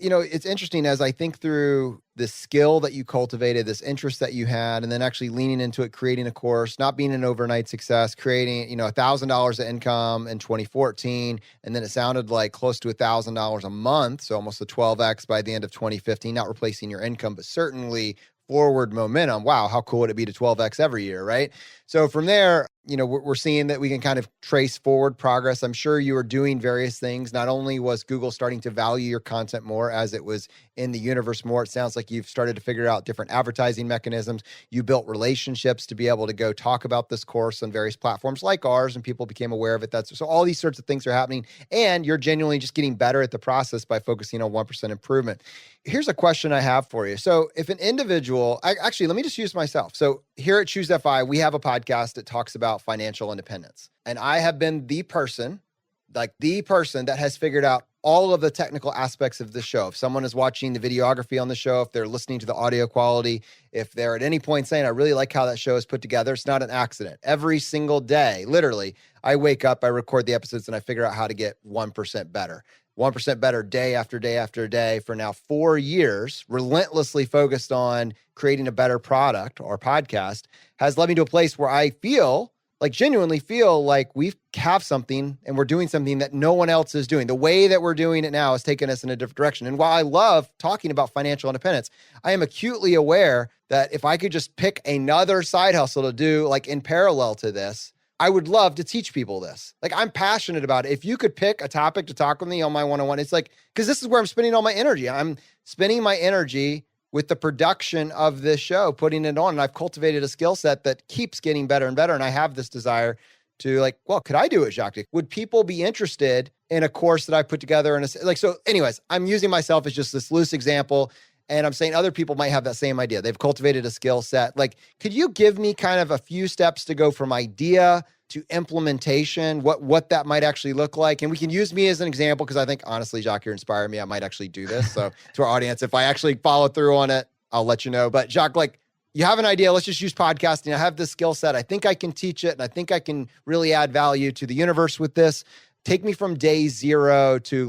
It's interesting as I think through the skill that you cultivated, this interest that you had, and then actually leaning into it, creating a course, not being an overnight success, creating, $1,000 of income in 2014. And then it sounded like close to $1,000 a month. So almost a 12X by the end of 2015, not replacing your income, but certainly forward momentum. Wow, how cool would it be to 12X every year, right? So from there, we're seeing that we can kind of trace forward progress. I'm sure you were doing various things. Not only was Google starting to value your content more as it was in the universe more, it sounds like you've started to figure out different advertising mechanisms. You built relationships to be able to go talk about this course on various platforms like ours, and people became aware of it. So all these sorts of things are happening, and you're genuinely just getting better at the process by focusing on 1% improvement. Here's a question I have for you. So if an individual, actually, let me just use myself. So here at Choose FI, we have a podcast that talks about financial independence. And I have been the person that has figured out all of the technical aspects of the show. If someone is watching the videography on the show, if they're listening to the audio quality, if they're at any point saying, I really like how that show is put together, it's not an accident. Every single day, literally, I wake up, I record the episodes, and I figure out how to get 1% better. 1% better day after day after day for now 4 years, relentlessly focused on creating a better product or podcast, has led me to a place where I genuinely feel like we have something and we're doing something that no one else is doing. The way that we're doing it now has taken us in a different direction. And while I love talking about financial independence, I am acutely aware that if I could just pick another side hustle to do in parallel to this, I would love to teach people this. I'm passionate about it. If you could pick a topic to talk with me on my one-on-one, it's because this is where I'm spending all my energy. I'm spending my energy with the production of this show, putting it on. And I've cultivated a skill set that keeps getting better and better. And I have this desire to could I do it, Jacques? Would people be interested in a course that I put together? So anyways, I'm using myself as just this loose example. And I'm saying other people might have that same idea. They've cultivated a skill set. Could you give me kind of a few steps to go from idea to implementation, what that might actually look like? And we can use me as an example because I think, honestly, Jacques, you're inspiring me. I might actually do this. So to our audience, if I actually follow through on it, I'll let you know. But Jacques, you have an idea. Let's just use podcasting. I have this skill set. I think I can teach it. And I think I can really add value to the universe with this. Take me from day 0 to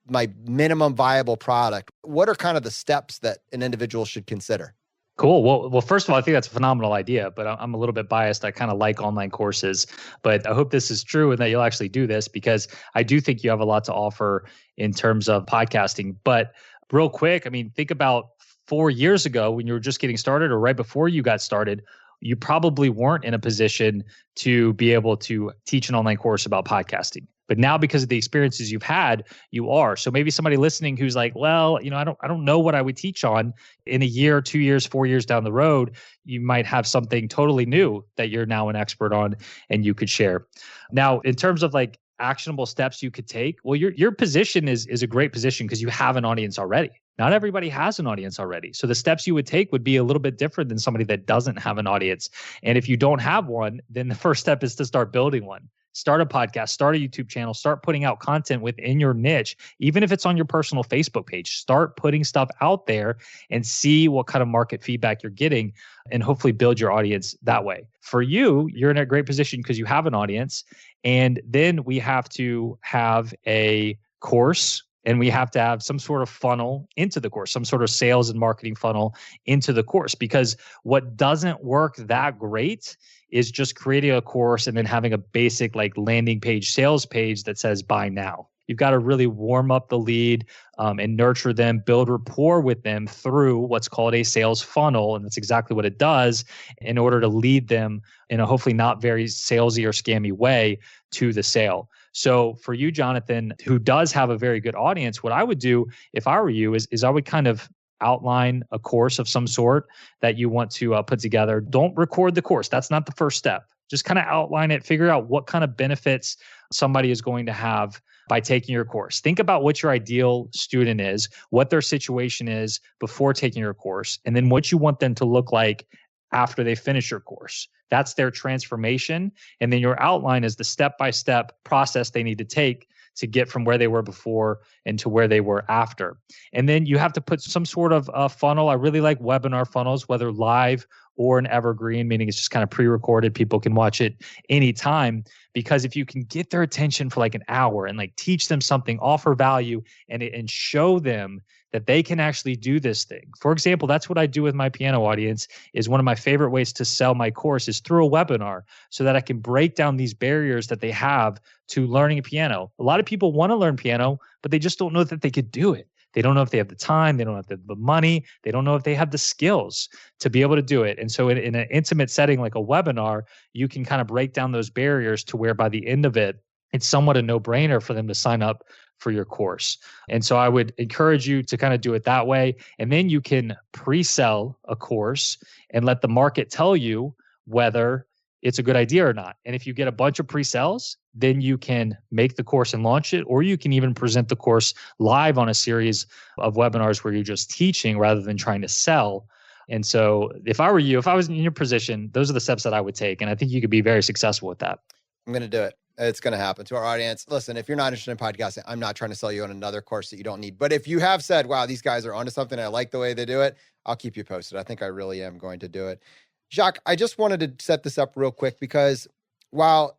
my minimum viable product. What are kind of the steps that an individual should consider? Cool. Well, first of all, I think that's a phenomenal idea, but I'm a little bit biased. I kind of like online courses, but I hope this is true and that you'll actually do this, because I do think you have a lot to offer in terms of podcasting. But real quick, I mean, think about 4 years ago when you were just getting started, or right before you got started, you probably weren't in a position to be able to teach an online course about podcasting. But now, because of the experiences you've had, you are. So maybe somebody listening who's like, well, I don't know what I would teach on. In a year, 2 years, 4 years down the road, you might have something totally new that you're now an expert on and you could share. Now, in terms of like actionable steps you could take, well, your position is a great position because you have an audience already. Not everybody has an audience already. So the steps you would take would be a little bit different than somebody that doesn't have an audience. And if you don't have one, then the first step is to start building one. Start a podcast, start a YouTube channel, start putting out content within your niche. Even if it's on your personal Facebook page, start putting stuff out there and see what kind of market feedback you're getting and hopefully build your audience that way. For you, you're in a great position because you have an audience. And then we have to have a course, and we have to have some sort of funnel into the course, some sort of sales and marketing funnel into the course. Because what doesn't work that great is just creating a course and then having a basic like landing page, sales page that says buy now. You've got to really warm up the lead and nurture them, build rapport with them through what's called a sales funnel. And that's exactly what it does in order to lead them in a hopefully not very salesy or scammy way to the sale. So for you, Jonathan, who does have a very good audience, what I would do if I were you is I would kind of outline a course of some sort that you want to put together. Don't record the course. That's not the first step. Just kind of outline it, figure out what kind of benefits somebody is going to have by taking your course. Think about what your ideal student is, what their situation is before taking your course, and then what you want them to look like after they finish your course. That's their transformation. And then your outline is the step-by-step process they need to take to get from where they were before and to where they were after. And then you have to put some sort of funnel. I really like webinar funnels, whether live or an evergreen, meaning it's just kind of pre-recorded. People can watch it anytime, because if you can get their attention for like an hour and like teach them something, offer value, and show them that they can actually do this thing. For example, that's what I do with my piano audience. Is one of my favorite ways to sell my course is through a webinar, so that I can break down these barriers that they have to learning a piano. A lot of people want to learn piano, but they just don't know that they could do it. They don't know if they have the time, they don't have the money, they don't know if they have the skills to be able to do it. And so in an intimate setting like a webinar, you can kind of break down those barriers to where by the end of it, it's somewhat a no-brainer for them to sign up for your course. And so I would encourage you to kind of do it that way. And then you can pre-sell a course and let the market tell you whether it's a good idea or not. And if you get a bunch of pre-sales, then you can make the course and launch it, or you can even present the course live on a series of webinars where you're just teaching rather than trying to sell. And so if I were you, if I was in your position, those are the steps that I would take. And I think you could be very successful with that. I'm going to do it. It's going to happen. To our audience, listen, if you're not interested in podcasting, I'm not trying to sell you on another course that you don't need. But if you have said, wow, these guys are onto something, I like the way they do it, I'll keep you posted. I think I really am going to do it. Jacques, I just wanted to set this up real quick because while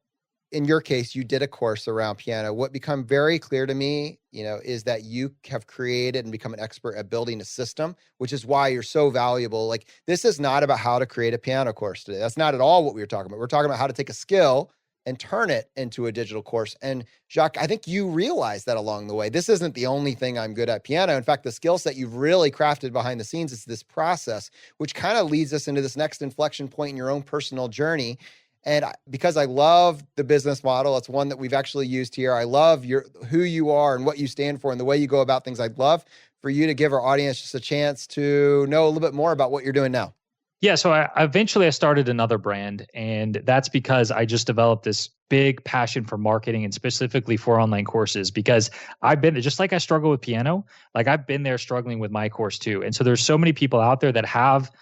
in your case, you did a course around piano, what become very clear to me, is that you have created and become an expert at building a system, which is why you're so valuable. Like, this is not about how to create a piano course today. That's not at all what we were talking about. We're talking about how to take a skill and turn it into a digital course. And Jacques, I think you realize that along the way. This isn't the only thing I'm good at piano. In fact, the skill set you've really crafted behind the scenes is this process, which kind of leads us into this next inflection point in your own personal journey. And because I love the business model, it's one that we've actually used here. I love who you are and what you stand for and the way you go about things. I'd love for you to give our audience just a chance to know a little bit more about what you're doing now. Yeah, so I eventually started another brand, and that's because I just developed this big passion for marketing and specifically for online courses, because I've been, just like I struggle with piano, like I've been there struggling with my course too. And so there's so many people out there that have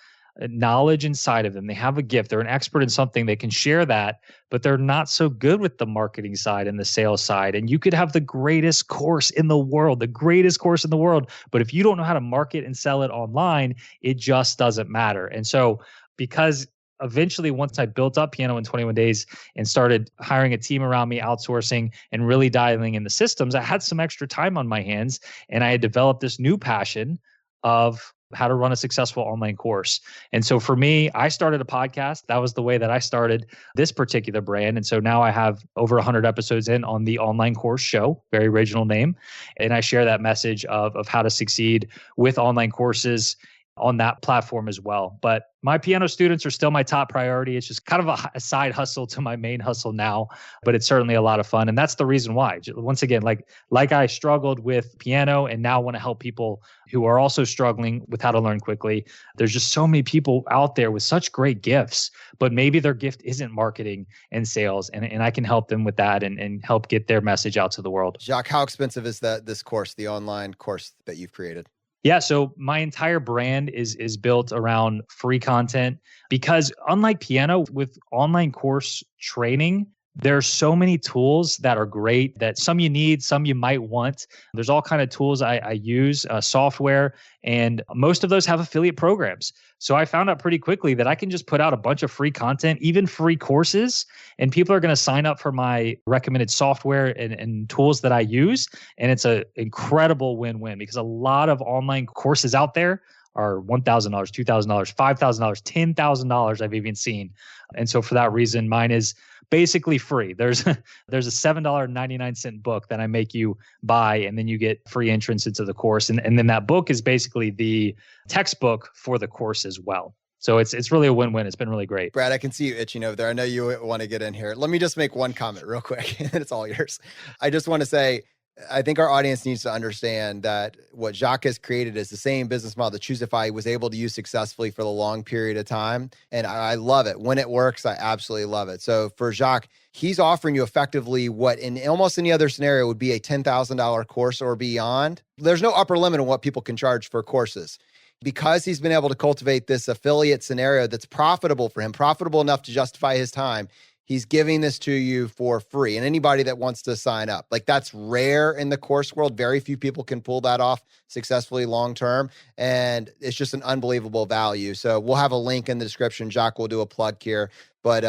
knowledge inside of them. They have a gift. They're an expert in something. They can share that, but they're not so good with the marketing side and the sales side. And you could have the greatest course in the world, but if you don't know how to market and sell it online, it just doesn't matter. And so because eventually, once I built up Piano in 21 Days and started hiring a team around me, outsourcing and really dialing in the systems, I had some extra time on my hands, and I had developed this new passion of how to run a successful online course. And so for me, I started a podcast. That was the way that I started this particular brand. And so now I have over 100 episodes in on the Online Course Show, very original name. And I share that message of how to succeed with online courses on that platform as well. But my piano students are still my top priority. It's just kind of a side hustle to my main hustle now, but it's certainly a lot of fun. And that's the reason why. Once again, like I struggled with piano and now want to help people who are also struggling with how to learn quickly. There's just so many people out there with such great gifts, but maybe their gift isn't marketing and sales. And I can help them with that and help get their message out to the world. Jacques, how expensive is this course, the online course that you've created? Yeah, so my entire brand is built around free content because unlike piano, with online course training, there's so many tools that are great that some you need, some you might want. There's all kind of tools I use, software, and most of those have affiliate programs. So I found out pretty quickly that I can just put out a bunch of free content, even free courses, and people are going to sign up for my recommended software and tools that I use. And it's an incredible win-win because a lot of online courses out there are $1,000, $2,000, $5,000, $10,000 I've even seen. And so for that reason, mine is basically free. There's a $7.99 book that I make you buy, and then you get free entrance into the course. And then that book is basically the textbook for the course as well. So it's really a win-win. It's been really great. Brad, I can see you itching over there. I know you want to get in here. Let me just make one comment real quick, and it's all yours. I just want to say, I think our audience needs to understand that what Jacques has created is the same business model that Choosify was able to use successfully for the long period of time. And I love it. When it works, I absolutely love it. So for Jacques, he's offering you effectively what in almost any other scenario would be a $10,000 course or beyond. There's no upper limit on what people can charge for courses. Because he's been able to cultivate this affiliate scenario that's profitable for him, profitable enough to justify his time, he's giving this to you for free. And anybody that wants to sign up, that's rare in the course world. Very few people can pull that off successfully long-term. And it's just an unbelievable value. So we'll have a link in the description. Jacques will do a plug here. But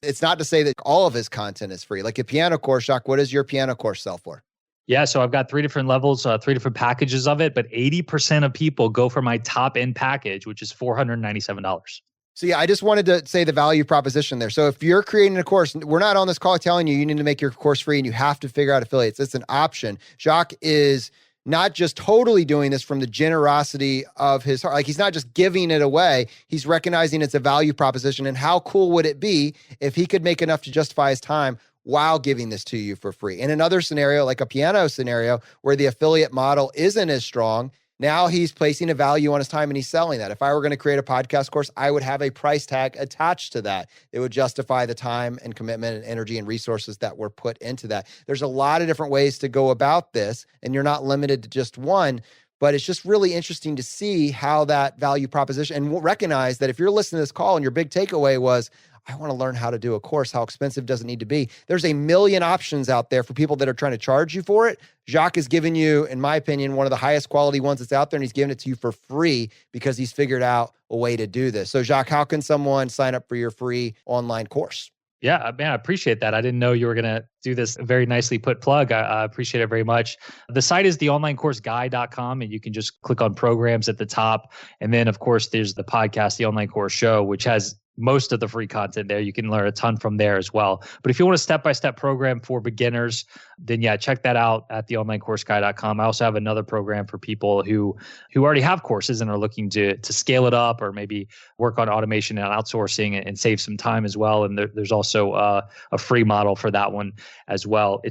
it's not to say that all of his content is free. Like a piano course, Jacques, what does your piano course sell for? Yeah, so I've got 3 different levels, 3 different packages of it, but 80% of people go for my top end package, which is $497. So yeah, I just wanted to say the value proposition there. So if you're creating a course, we're not on this call telling you need to make your course free and you have to figure out affiliates. It's an option. Jacques is not just totally doing this from the generosity of his heart. He's not just giving it away. He's recognizing it's a value proposition. And how cool would it be if he could make enough to justify his time while giving this to you for free? In another scenario, like a piano scenario where the affiliate model isn't as strong, now he's placing a value on his time and he's selling that. If I were going to create a podcast course, I would have a price tag attached to that. It would justify the time and commitment and energy and resources that were put into that. There's a lot of different ways to go about this, and you're not limited to just one, but it's just really interesting to see how that value proposition, and we'll recognize that if you're listening to this call and your big takeaway was, I want to learn how to do a course. How expensive does it need to be? There's a million options out there for people that are trying to charge you for it. Jacques has given you, in my opinion, one of the highest quality ones that's out there, and he's giving it to you for free because he's figured out a way to do this. So Jacques, how can someone sign up for your free online course? Yeah, man, I appreciate that. I didn't know you were going to do this very nicely put plug. I appreciate it very much. The site is theonlinecourseguy.com, and you can just click on programs at the top. And then, of course, there's the podcast, The Online Course Show, which has most of the free content there. You can learn a ton from there as well. But if you want a step-by-step program for beginners, then yeah, check that out at theonlinecourseguy.com. I also have another program for people who already have courses and are looking to scale it up or maybe work on automation and outsourcing and save some time as well. And there's also a free model for that one as well.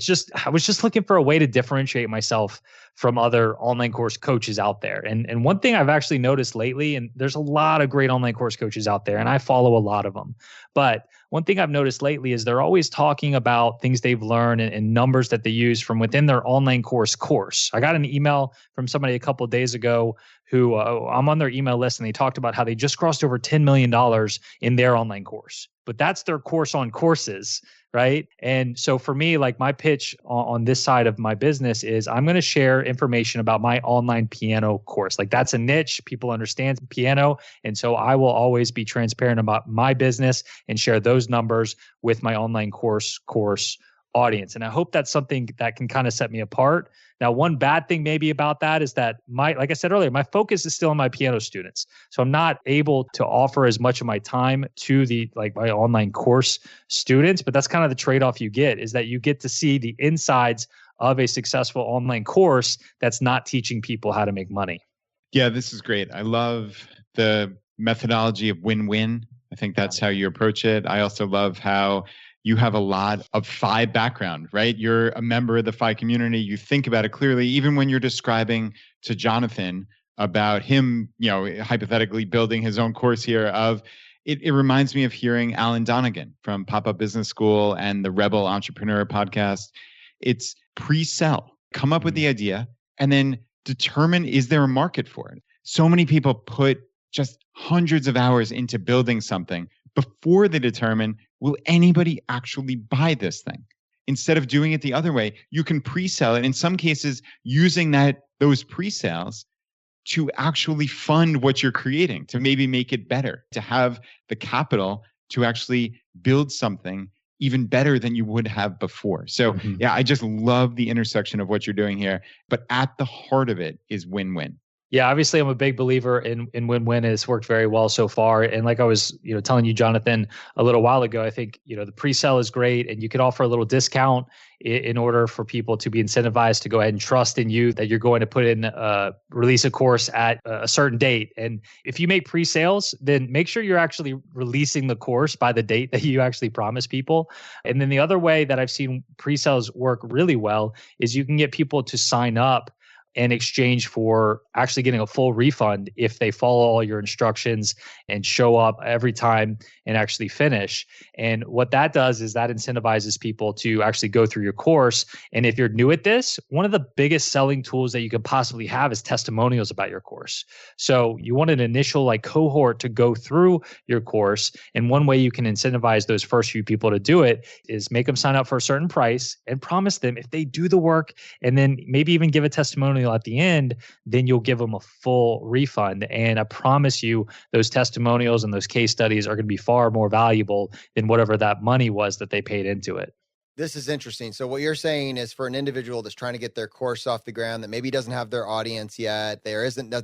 I was just looking for a way to differentiate myself from other online course coaches out there. And one thing I've actually noticed lately, and there's a lot of great online course coaches out there, and I follow a lot of them. But one thing I've noticed lately is they're always talking about things they've learned and numbers that they use from within their online course. I got an email from somebody a couple of days ago who I'm on their email list, and they talked about how they just crossed over $10 million in their online course. But that's their course on courses, right? And so for me, like my pitch on this side of my business is I'm going to share information about my online piano course. Like that's a niche. People understand piano. And so I will always be transparent about my business and share those numbers with my online course audience. And I hope that's something that can kind of set me apart. Now, one bad thing maybe about that is that like I said earlier, my focus is still on my piano students. So I'm not able to offer as much of my time to my online course students, but that's kind of the trade-off you get, is that you get to see the insides of a successful online course that's not teaching people how to make money. Yeah, this is great. I love the methodology of win-win. I think that's how you approach it. I also love how you have a lot of FI background, right? You're a member of the FI community. You think about it clearly, even when you're describing to Jonathan about him, hypothetically building his own course here it reminds me of hearing Alan Donegan from Pop-Up Business School and the Rebel Entrepreneur podcast. It's pre-sell, come up with the idea, and then determine, is there a market for it? So many people put just hundreds of hours into building something before they determine, will anybody actually buy this thing? Instead of doing it the other way, you can pre-sell it. In some cases, using those pre-sales to actually fund what you're creating, to maybe make it better, to have the capital to actually build something even better than you would have before. So yeah, I just love the intersection of what you're doing here. But at the heart of it is win-win. Yeah, obviously I'm a big believer in win-win. It's worked very well so far. And like I was, telling you, Jonathan, a little while ago, I think, the pre-sale is great, and you can offer a little discount in order for people to be incentivized to go ahead and trust in you that you're going to put in release a course at a certain date. And if you make pre-sales, then make sure you're actually releasing the course by the date that you actually promise people. And then the other way that I've seen pre-sales work really well is you can get people to sign up in exchange for actually getting a full refund if they follow all your instructions and show up every time and actually finish. And what that does is that incentivizes people to actually go through your course. And if you're new at this, one of the biggest selling tools that you could possibly have is testimonials about your course. So you want an initial cohort to go through your course. And one way you can incentivize those first few people to do it is make them sign up for a certain price and promise them if they do the work and then maybe even give a testimonial at the end, then you'll give them a full refund. And I promise you, those testimonials and those case studies are going to be far more valuable than whatever that money was that they paid into it. This is interesting. So what you're saying is, for an individual that's trying to get their course off the ground, that maybe doesn't have their audience yet, they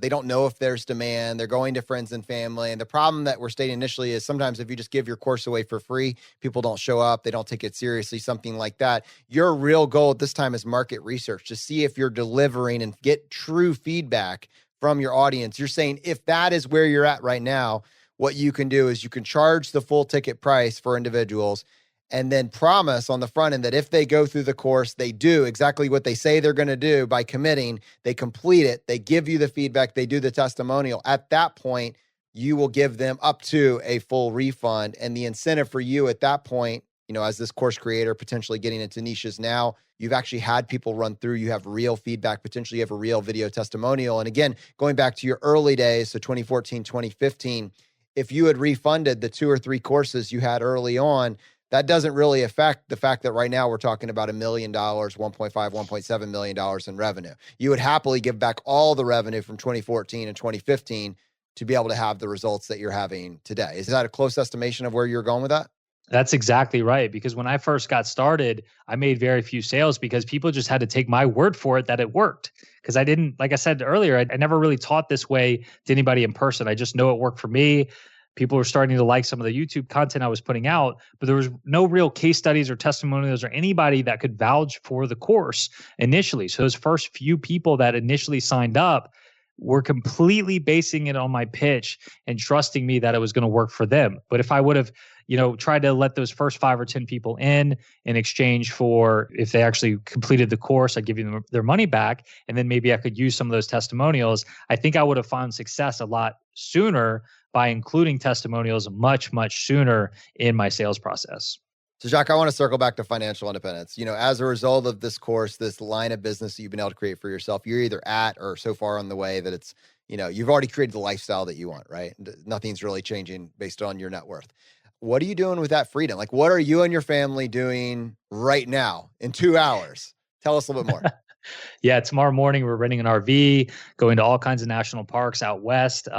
don't know if there's demand, they're going to friends and family. And the problem that we're stating initially is sometimes if you just give your course away for free, people don't show up, they don't take it seriously, something like that. Your real goal at this time is market research to see if you're delivering and get true feedback from your audience. You're saying if that is where you're at right now, what you can do is you can charge the full ticket price for individuals, and then promise on the front end that if they go through the course, they do exactly what they say they're going to do by committing, they complete it, they give you the feedback, they do the testimonial. At that point, you will give them up to a full refund. And the incentive for you at that point, as this course creator, potentially getting into niches now, you've actually had people run through, you have real feedback, potentially you have a real video testimonial. And again, going back to your early days, so 2014, 2015, if you had refunded the 2 or 3 courses you had early on, that doesn't really affect the fact that right now we're talking about $1 million, $1.5, $1.7 million in revenue. You would happily give back all the revenue from 2014 and 2015 to be able to have the results that you're having today. Is that a close estimation of where you're going with that? That's exactly right. Because when I first got started, I made very few sales because people just had to take my word for it that it worked. Because I didn't, like I said earlier, I never really taught this way to anybody in person. I just know it worked for me. People were starting to like some of the YouTube content I was putting out, but there was no real case studies or testimonials or anybody that could vouch for the course initially. So those first few people that initially signed up were completely basing it on my pitch and trusting me that it was going to work for them. But if I would have, tried to let those first 5 or 10 people in exchange for, if they actually completed the course, I'd give them their money back. And then maybe I could use some of those testimonials. I think I would have found success a lot sooner by including testimonials much, much sooner in my sales process. So Jacques, I want to circle back to financial independence. As a result of this course, this line of business that you've been able to create for yourself, you're either at or so far on the way that it's, you've already created the lifestyle that you want, right? Nothing's really changing based on your net worth. What are you doing with that freedom? Like, what are you and your family doing right now in 2 hours? Tell us a little bit more. Yeah, tomorrow morning we're renting an RV, going to all kinds of national parks out west.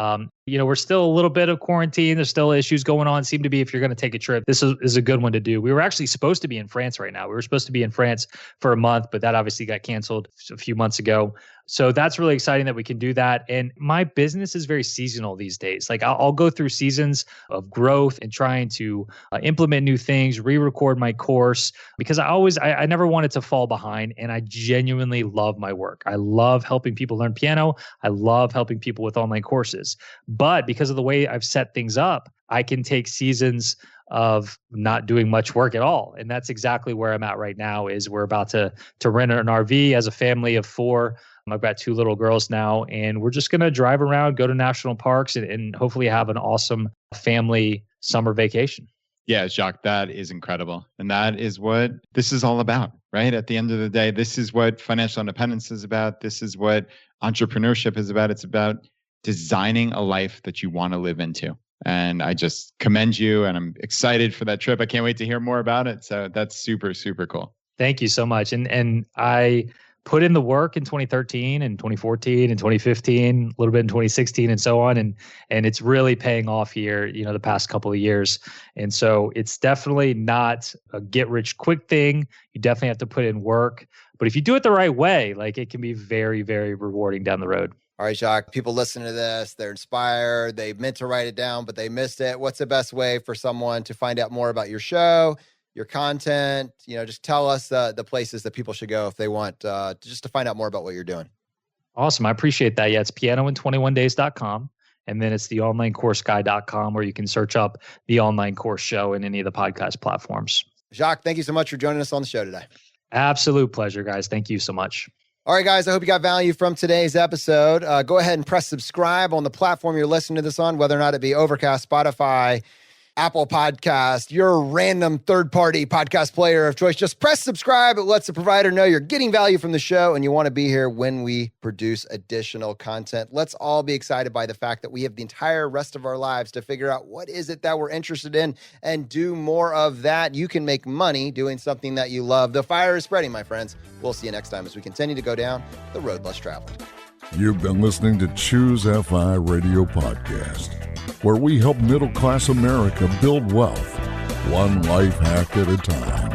We're still a little bit of quarantine. There's still issues going on. Seem to be if you're going to take a trip, this is a good one to do. We were actually supposed to be in France right now. We were supposed to be in France for a month, but that obviously got canceled a few months ago. So that's really exciting that we can do that. And my business is very seasonal these days. Like I'll go through seasons of growth and trying to implement new things, re-record my course, because I never wanted to fall behind. And I genuinely love my work. I love helping people learn piano. I love helping people with online courses. But because of the way I've set things up, I can take seasons of not doing much work at all. And that's exactly where I'm at right now. Is we're about to rent an RV as a family of 4. I've got 2 little girls now, and we're just going to drive around, go to national parks, and hopefully have an awesome family summer vacation. Yeah, Jacques, that is incredible. And that is what this is all about, right? At the end of the day, this is what financial independence is about. This is what entrepreneurship is about. It's about designing a life that you want to live into. And I just commend you, and I'm excited for that trip. I can't wait to hear more about it. So that's super, super cool. Thank you so much. And I put in the work in 2013 and 2014 and 2015, a little bit in 2016 and so on. And it's really paying off here, the past couple of years. And so it's definitely not a get rich quick thing. You definitely have to put in work, but if you do it the right way, like it can be very, very rewarding down the road. All right, Jacques, people listening to this, they're inspired. They meant to write it down, but they missed it. What's the best way for someone to find out more about your show, your content? Just tell us the places that people should go if they want just to find out more about what you're doing. Awesome. I appreciate that. Yeah, it's pianoin21days.com. And then it's theonlinecourseguy.com, where you can search up the online course show in any of the podcast platforms. Jacques, thank you so much for joining us on the show today. Absolute pleasure, guys. Thank you so much. All right, guys, I hope you got value from today's episode. Go ahead and press subscribe on the platform you're listening to this on, whether or not it be Overcast, Spotify, Apple Podcast, your random third-party podcast player of choice. Just press subscribe. It lets the provider know you're getting value from the show and you want to be here when we produce additional content. Let's all be excited by the fact that we have the entire rest of our lives to figure out what is it that we're interested in and do more of that. You can make money doing something that you love. The fire is spreading, my friends. We'll see you next time as we continue to go down the road less traveled. You've been listening to Choose FI Radio Podcast, where we help middle-class America build wealth, one life hack at a time.